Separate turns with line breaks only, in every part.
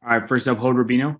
All right, first up, Hold Rubino.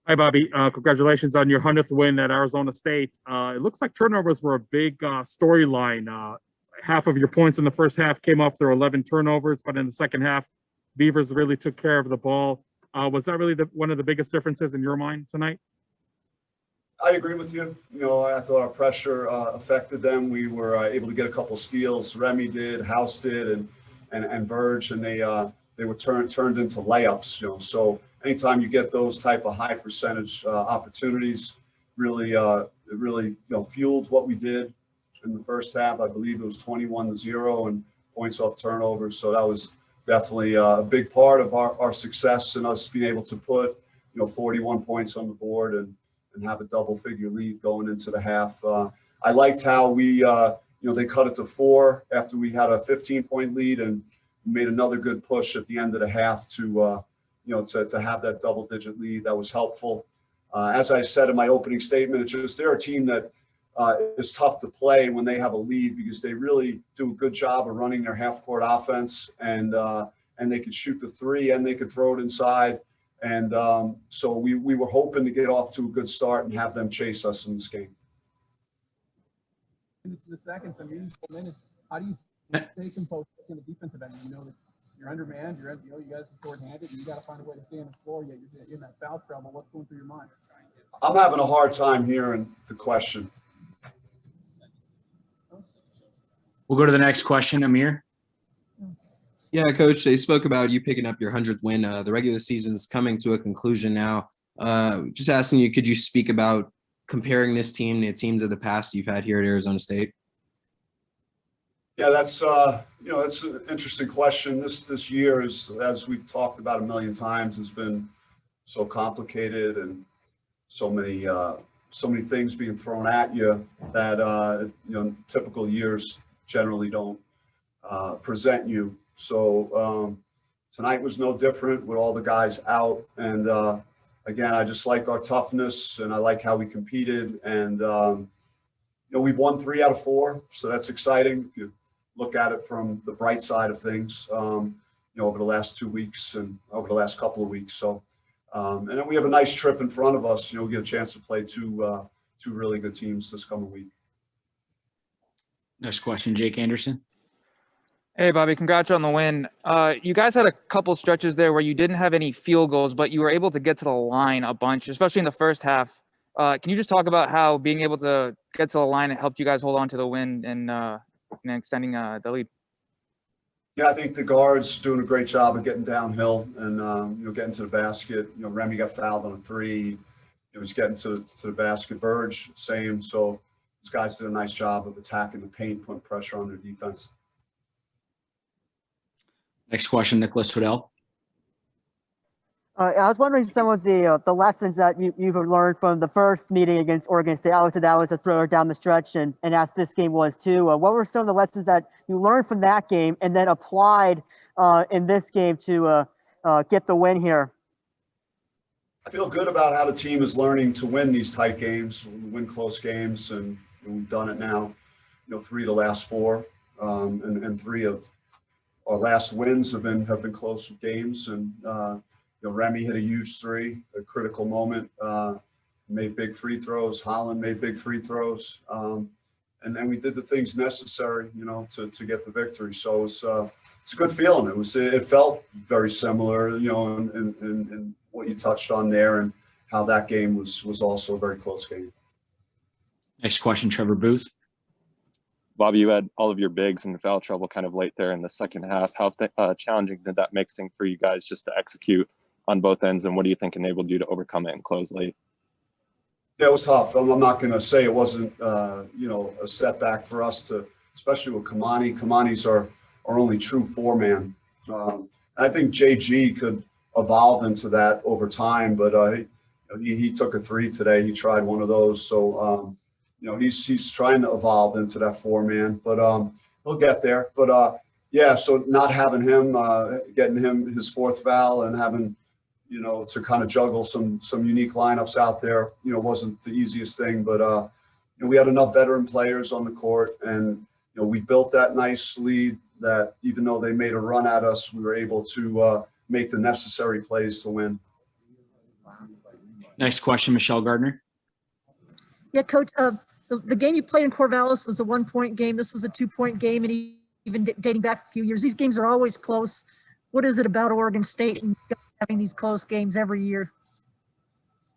Hi, Bobby. Congratulations on your 100th win at Arizona State. It looks like turnovers were a big storyline. Half of your points in the first half came off their 11 turnovers, but in the second half, Beavers really took care of the ball. Was that really one of the biggest differences in your mind tonight?
I agree with you. I thought our pressure affected them. We were able to get a couple steals. Remy did, House did, and Verge, and they were turned into layups. So anytime you get those type of high percentage opportunities, it really fueled what we did in the first half. I believe it was 21-0 and points off turnovers. So that was definitely a big part of our success and us being able to put 41 points on the board and have a double-figure lead going into the half. I liked how we, they cut it to 4 after we had a 15-point lead and made another good push at the end of the half to have that double-digit lead. That was helpful. As I said in my opening statement, it's just they're a team that is tough to play when they have a lead because they really do a good job of running their half-court offense, and they can shoot the 3 and they can throw it inside. And so we were hoping to get off to a good start and have them chase us in this game.
Into the second, some useful minutes. How do you stay composed in the defensive end? You know that you're undermanned, you guys are short-handed, and you got to find a way to stay on the floor. Yet you're in that foul trouble. What's going through your mind?
I'm having a hard time hearing the question.
We'll go to the next question, Amir.
Yeah, Coach, they spoke about you picking up your 100th win. The regular season's coming to a conclusion now. Just asking you, could you speak about comparing this team to teams of the past you've had here at Arizona State?
Yeah, that's that's an interesting question. This year is, as we've talked about a million times, has been so complicated and so many things being thrown at you that typical years generally don't present you. So tonight was no different with all the guys out. And again, I just like our toughness and I like how we competed. And we've won 3 out of 4, so that's exciting. If you look at it from the bright side of things, over the last 2 weeks and over the last couple of weeks. So, and then we have a nice trip in front of us. We get a chance to play two really good teams this coming week.
Next question, Jake Anderson.
Hey, Bobby, congrats on the win. You guys had a couple stretches there where you didn't have any field goals, but you were able to get to the line a bunch, especially in the first half. Can you just talk about how being able to get to the line helped you guys hold on to the win and extending the lead?
Yeah, I think the guards doing a great job of getting downhill and getting to the basket. Remy got fouled on a 3. He's getting to the basket. Verge, same. So these guys did a nice job of attacking the paint, putting pressure on their defense.
Next question, Nicholas Hoodell.
I was wondering some of the lessons that you've learned from the first meeting against Oregon State. Obviously, that was a thrower down the stretch, and as this game was too. What were some of the lessons that you learned from that game and then applied in this game to get the win here?
I feel good about how the team is learning to win these tight games, win close games, and we've done it now. 3 of the last 4, and 3 of our last wins have been close games. And Remy hit a huge 3, a critical moment. Made big free throws. Holland made big free throws, and then we did the things necessary, to get the victory. So it's a good feeling. It felt very similar, in what you touched on there, and how that game was also a very close game.
Next question, Trevor Booth.
Bobby, you had all of your bigs in foul trouble kind of late there in the second half. How challenging did that make things for you guys just to execute on both ends, and what do you think enabled you to overcome it and close late?
Yeah, it was tough. I'm not going to say it wasn't, a setback for us especially with Kamani. Kamani's our only true 4-man. I think JG could evolve into that over time, but he took a 3 today. He tried one of those. So, he's trying to evolve into that 4-man, but he'll get there. But yeah, so not having him, getting him his 4th foul and having, to kind of juggle some unique lineups out there, wasn't the easiest thing. But we had enough veteran players on the court, and we built that nice lead that even though they made a run at us, we were able to make the necessary plays to win.
Next question, Michelle Gardner.
Yeah, Coach, the game you played in Corvallis was a 1-point game. This was a 2-point game, and even dating back a few years. These games are always close. What is it about Oregon State and having these close games every year?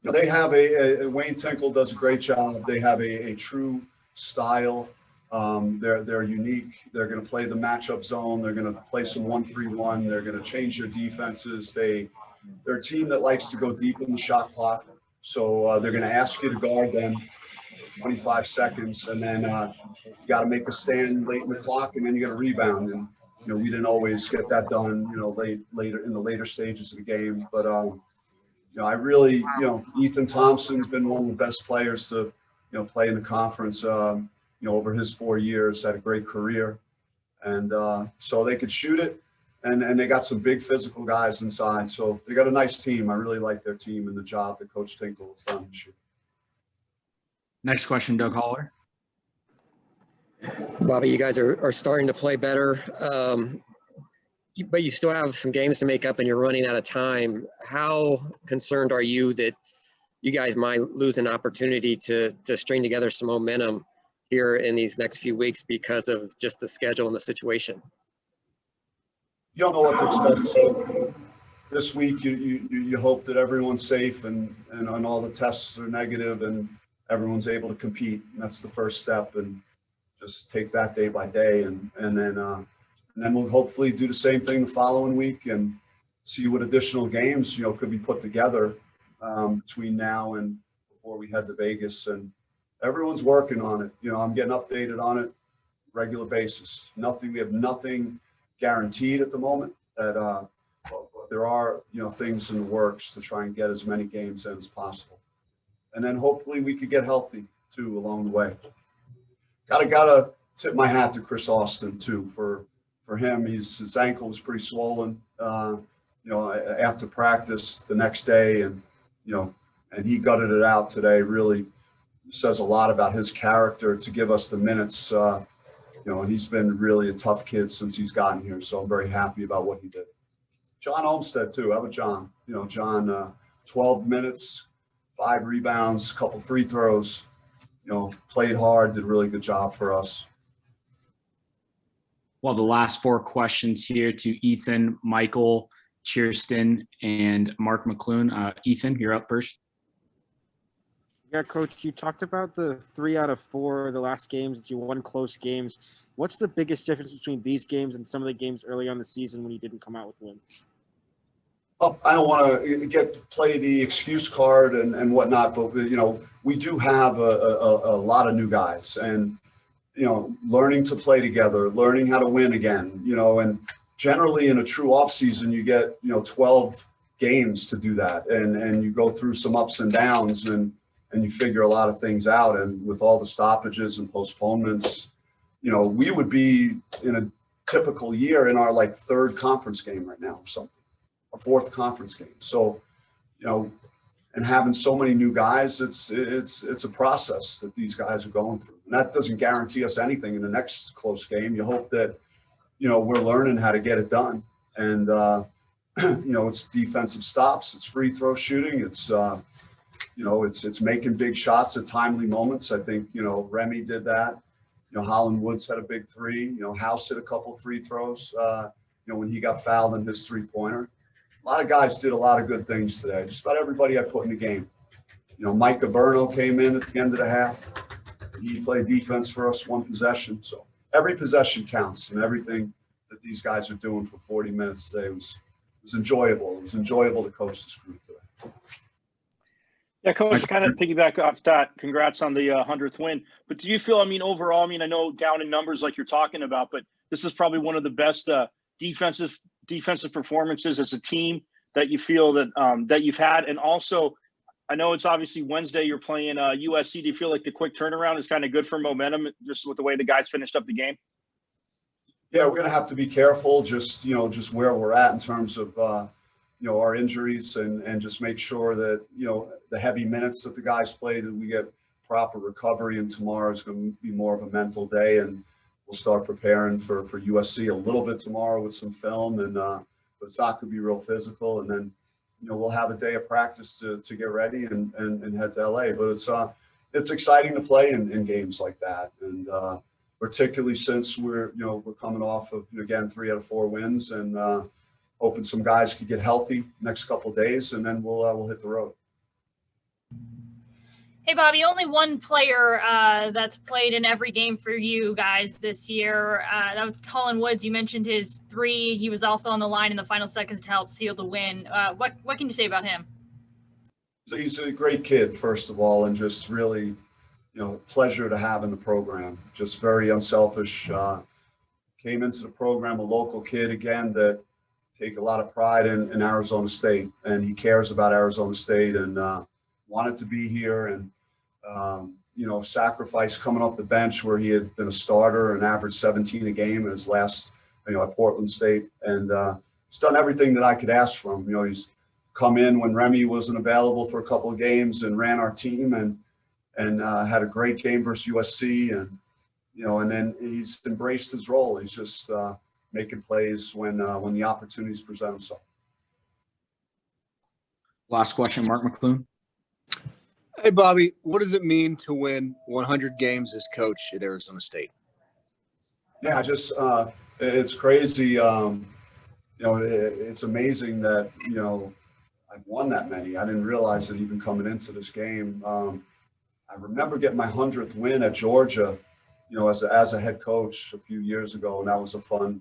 They have Wayne Tinkle does a great job. They have a true style. They're unique. They're going to play the matchup zone. They're going to play some 1-3-1. They're going to change their defenses. They're a team that likes to go deep in the shot clock. So they're going to ask you to guard them 25 seconds, and then you got to make a stand late in the clock, and then you got to rebound. And we didn't always get that done, later in the later stages of the game. But I really, Ethan Thompson's been one of the best players to, play in the conference. Over his 4 years, had a great career, and so they could shoot it, and they got some big physical guys inside. So they got a nice team. I really like their team and the job that Coach Tinkle has done this year.
Next question, Doug Holler.
Bobby, you guys are starting to play better, but you still have some games to make up and you're running out of time. How concerned are you that you guys might lose an opportunity to string together some momentum here in these next few weeks because of just the schedule and the situation?
You don't know what to expect. This week, you hope that everyone's safe and all the tests are negative and everyone's able to compete. And that's the first step. And just take that day by day, and then we'll hopefully do the same thing the following week and see what additional games could be put together between now and before we head to Vegas. And everyone's working on it. I'm getting updated on it regular basis. We have nothing guaranteed at the moment. But there are things in the works to try and get as many games in as possible, and then hopefully we could get healthy too along the way. Gotta tip my hat to Chris Austin too for him. His ankle was pretty swollen, after practice the next day, and he gutted it out today. Really says a lot about his character to give us the minutes. And he's been really a tough kid since he's gotten here. So I'm very happy about what he did. John Olmstead too. How about John? John, 12 minutes, 5 rebounds, a couple free throws. Played hard, did a really good job for us.
Well, the last 4 questions here to Ethan, Michael, Kirsten, and Mark McClune. Ethan, you're up first.
Yeah, Coach, you talked about the 3 out of 4 the last games that you won close games. What's the biggest difference between these games and some of the games early on the season when you didn't come out with wins?
I don't want to play the excuse card and whatnot, but we do have a lot of new guys, and learning to play together, learning how to win again. And generally in a true off season, you get 12 games to do that, and you go through some ups and downs, and you figure a lot of things out. And with all the stoppages and postponements, we would be in a typical year in our 3rd conference game right now or something. A 4th conference game. So, and having so many new guys, it's a process that these guys are going through. And that doesn't guarantee us anything in the next close game. You hope that, we're learning how to get it done. And, it's defensive stops, it's free throw shooting, it's, it's making big shots at timely moments. I think, Remy did that. Colin Woods had a big 3. House hit a couple free throws, when he got fouled in his 3-pointer. A lot of guys did a lot of good things today. Just about everybody I put in the game. Mike Aberno came in at the end of the half. He played defense for us 1 possession. So every possession counts, and everything that these guys are doing for 40 minutes today was enjoyable. It was enjoyable to coach this group today.
Yeah, Coach, kind of piggyback off that. Congrats on the 100th win. But do you feel, overall, I know down in numbers like you're talking about, but this is probably one of the best defensive performances as a team that you feel that you've had. And also, I know it's obviously Wednesday, you're playing USC. Do you feel like the quick turnaround is kind of good for momentum just with the way the guys finished up the game?
Yeah, we're going to have to be careful just where we're at in terms of, our injuries, and just make sure that, the heavy minutes that the guys played, that we get proper recovery. And tomorrow is going to be more of a mental day, and we'll start preparing for USC a little bit tomorrow with some film, but but it's not going to be real physical. And then, we'll have a day of practice to get ready and head to LA. But it's exciting to play in games like that. And particularly since we're coming off of, again, 3 out of 4 wins, and hoping some guys could get healthy next couple of days, and then we'll hit the road.
Hey, Bobby, only one player that's played in every game for you guys this year. That was Colin Woods. You mentioned his 3. He was also on the line in the final seconds to help seal the win. What can you say about him?
So he's a great kid, first of all, and just really, pleasure to have in the program. Just very unselfish. Came into the program, a local kid, again, that take a lot of pride in Arizona State, and he cares about Arizona State, and wanted to be here, and sacrifice coming off the bench where he had been a starter and averaged 17 a game in his last, at Portland State, and he's done everything that I could ask from him. He's come in when Remy wasn't available for a couple of games and ran our team, and had a great game versus USC, and and then he's embraced his role. He's just making plays when the opportunities present themselves.
Last question, Mark McClune.
Hey, Bobby, what does it mean to win 100 games as coach at Arizona State?
Yeah, just it's crazy. It's amazing that I've won that many. I didn't realize it even coming into this game. I remember getting my 100th win at Georgia, as a head coach a few years ago, and that was a fun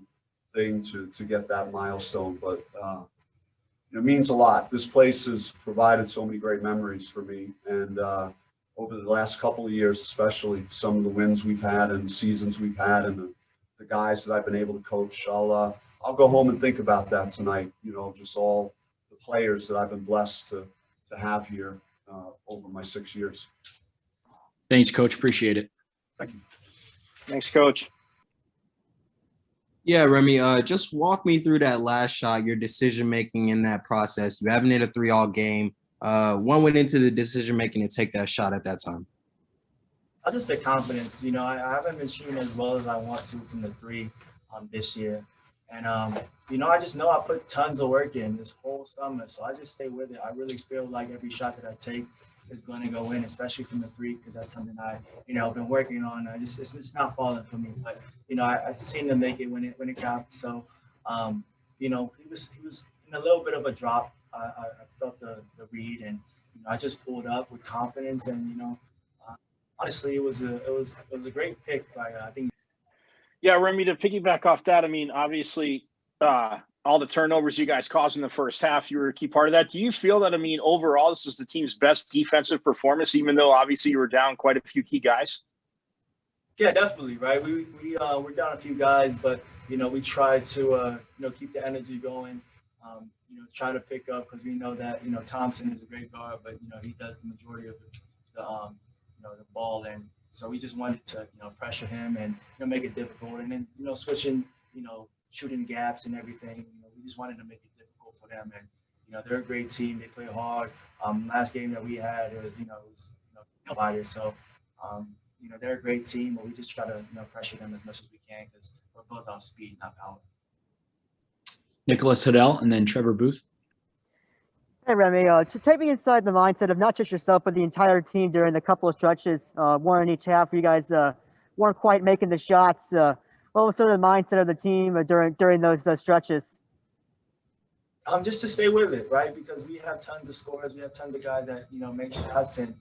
thing to get that milestone. But it means a lot. This place has provided so many great memories for me, and over the last couple of years, especially some of the wins we've had and seasons we've had, and the guys that I've been able to coach. I'll go home and think about that tonight. Just all the players that I've been blessed to have here over my 6 years.
Thanks, Coach. Appreciate it.
Thank you.
Thanks, Coach.
Yeah, Remy, just walk me through that last shot, your decision-making in that process. You haven't hit a 3 all game. What went into the decision-making to take that shot at that time?
I'll just say confidence. I haven't been shooting as well as I want to from the 3 this year. And, I just know I put tons of work in this whole summer, so I just stay with it. I really feel like every shot that I take is going to go in, especially from the 3, because that's something I've been working on. It's just not falling for me, but I seem to make it when it counts. So, he was in a little bit of a drop. I felt the read, and I just pulled up with confidence, and honestly, it was a great pick. I think.
Yeah, Remy, to piggyback off that, obviously, all the turnovers you guys caused in the first half, you were a key part of that. Do you feel that, overall, this is the team's best defensive performance, even though obviously you were down quite a few key guys?
Yeah, definitely, right? We're down a few guys, but, we try to, keep the energy going, try to pick up, because we know that, Thompson is a great guard, but, he does the majority of the ball. And so we just wanted to, pressure him and, make it difficult. And then, switching, shooting gaps and everything. We just wanted to make it difficult for them, and they're a great team. They play hard. Last game that we had, it was nobody. So they're a great team, but we just try to pressure them as much as we can, because we're both off speed, not power.
Nicholas Hiddell and then Trevor Booth.
Hey, Remy, to take me inside the mindset of not just yourself, but the entire team during the couple of stretches, one in each half, you guys weren't quite making the shots. What was sort of the mindset of the team during those stretches?
Just to stay with it, right? Because we have tons of scorers. We have tons of guys that, make shots, and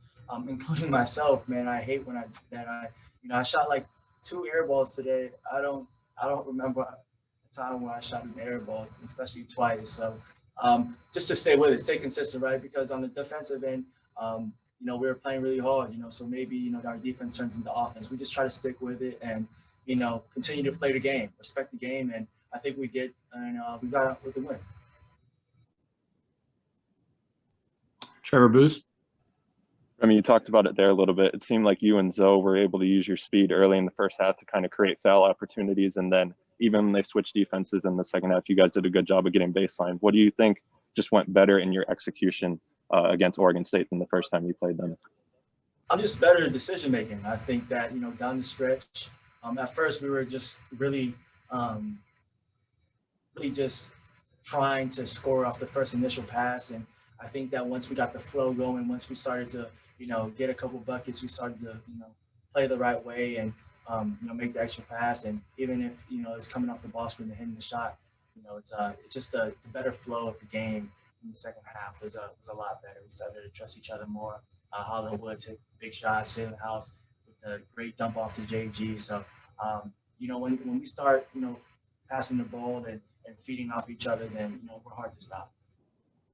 including myself, man. I hate when I shot like 2 air balls today. I don't remember a time where I shot an air ball, especially twice. So just to stay with it, stay consistent, right? Because on the defensive end, we were playing really hard, so maybe, our defense turns into offense. We just try to stick with it and, continue to play the game, respect the game. And I think we did, and we got out with the win.
Trevor Booth.
You talked about it there a little bit. It seemed like you and Zoe were able to use your speed early in the first half to kind of create foul opportunities. And then even when they switched defenses in the second half, you guys did a good job of getting baseline. What do you think just went better in your execution against Oregon State than the first time you played them?
I'm just better at decision making. I think that, down the stretch, at first we were just really just trying to score off the first initial pass. And I think that once we got the flow going, once we started to, get a couple buckets, we started to, play the right way and, make the extra pass. And even if, it's coming off the ball screen and hitting the shot, it's just the better flow of the game in the second half was a lot better. We started to trust each other more. Colin Woods hit big shots, Jalen House with a great dump off to JG. So, when we start, passing the ball and feeding off each other, then, we're hard to stop.